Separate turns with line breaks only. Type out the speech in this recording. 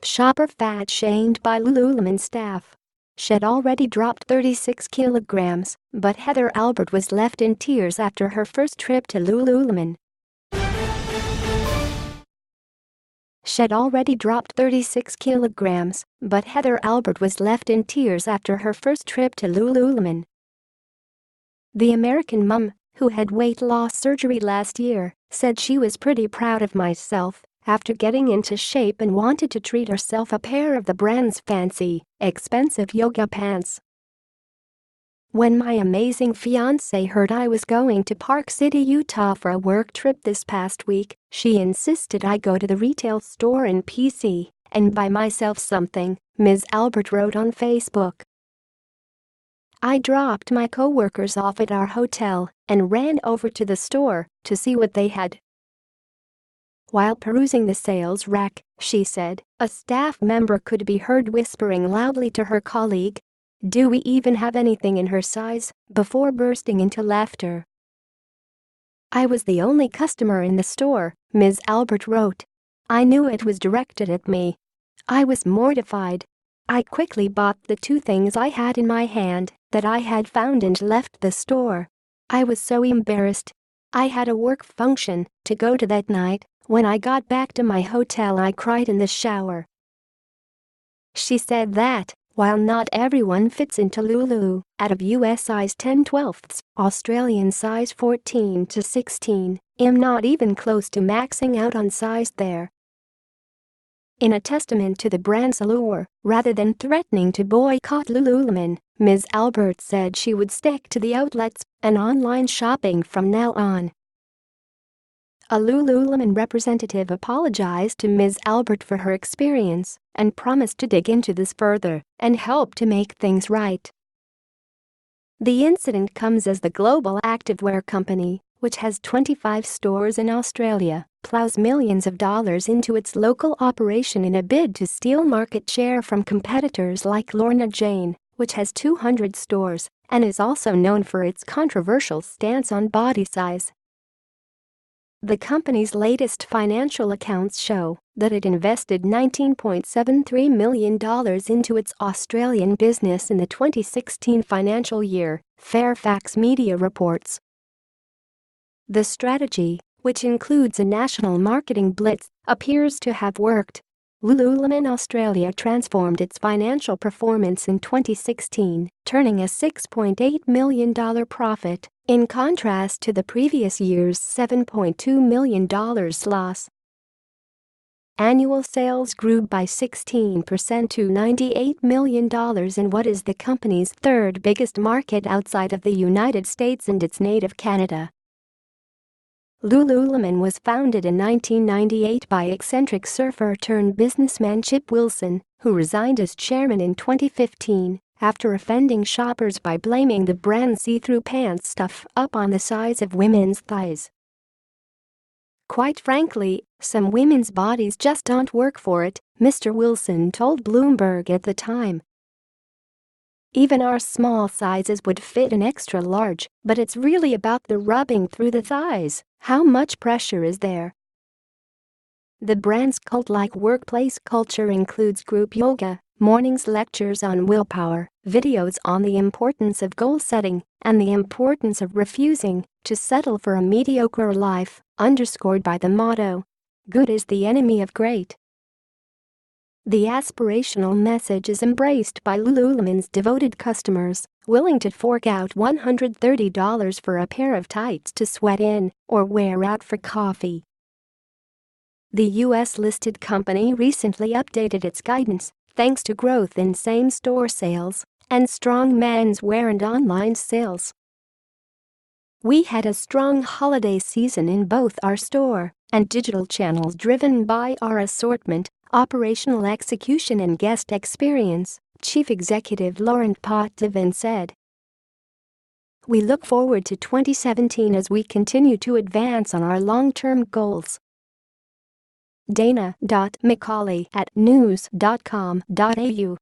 Shopper fat-shamed by Lululemon staff. She'd already dropped 36 kilograms, but Heather Albert was left in tears after her first trip to Lululemon. She'd already dropped 36 kilograms, but Heather Albert was left in tears after her first trip to Lululemon. The American mum, who had weight loss surgery last year, said she was pretty proud of myself after getting into shape and wanted to treat herself a pair of the brand's fancy, expensive yoga pants. When my amazing fiancé heard I was going to Park City, Utah for a work trip this past week, she insisted I go to the retail store in PC and buy myself something, Ms. Albert wrote on Facebook. I dropped my co-workers off at our hotel and ran over to the store to see what they had. While perusing the sales rack, she said, a staff member could be heard whispering loudly to her colleague, "Do we even have anything in her size?" before bursting into laughter. I was the only customer in the store, Ms. Albert wrote. I knew it was directed at me. I was mortified. I quickly bought the two things I had in my hand that I had found and left the store. I was so embarrassed. I had a work function to go to that night. When I got back to my hotel, I cried in the shower. She said that, while not everyone fits into Lulu, out of US size 10/12, Australian size 14 to 16, I'm not even close to maxing out on size there. In a testament to the brand's allure, rather than threatening to boycott Lululemon, Ms. Albert said she would stick to the outlets and online shopping from now on. A Lululemon representative apologized to Ms. Albert for her experience and promised to dig into this further and help to make things right. The incident comes as the global activewear company, which has 25 stores in Australia, plows millions of dollars into its local operation in a bid to steal market share from competitors like Lorna Jane, which has 200 stores and is also known for its controversial stance on body size. The company's latest financial accounts show that it invested $19.73 million into its Australian business in the 2016 financial year, Fairfax Media reports. The strategy, which includes a national marketing blitz, appears to have worked. Lululemon Australia transformed its financial performance in 2016, turning a $6.8 million profit, in contrast to the previous year's $7.2 million loss. Annual sales grew by 16% to $98 million in what is the company's third biggest market outside of the United States and its native Canada. Lululemon was founded in 1998 by eccentric surfer-turned-businessman Chip Wilson, who resigned as chairman in 2015 after offending shoppers by blaming the brand's see-through pants stuff up on the size of women's thighs. Quite frankly, some women's bodies just don't work for it, Mr. Wilson told Bloomberg at the time. Even our small sizes would fit an extra large, but it's really about the rubbing through the thighs. How much pressure is there? The brand's cult-like workplace culture includes group yoga, mornings lectures on willpower, videos on the importance of goal setting, and the importance of refusing to settle for a mediocre life, underscored by the motto, "Good is the enemy of great." The aspirational message is embraced by Lululemon's devoted customers, willing to fork out $130 for a pair of tights to sweat in or wear out for coffee. The US-listed company recently updated its guidance, thanks to growth in same-store sales and strong menswear and online sales. We had a strong holiday season in both our store and digital channels driven by our assortment, operational execution and guest experience, Chief Executive Laurent Potvin said. We look forward to 2017 as we continue to advance on our long-term goals. Dana.McCauley@news.com.au